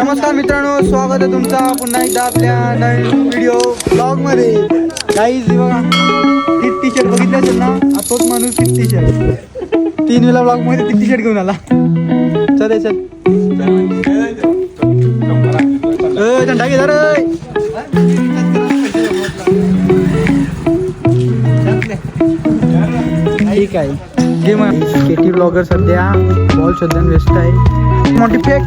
नमस्कार मित्रांनो, स्वागत आहे तुमचा पुन्हा एकदा आपल्या नवीन व्हिडिओ ब्लॉग मध्ये. गाईज बघा, तीच टी शर्ट बघितले असेल ना, तोच माणूस तीच टी शर्ट 3 वेळा ब्लॉग मध्ये तीच टी शर्ट घेऊन आला. चल झंडा घे रे. ठीक आहे. गेम केटी ब्लॉगर सध्या बॉल शोधण्यात व्यस्त आहे. मोठी फेक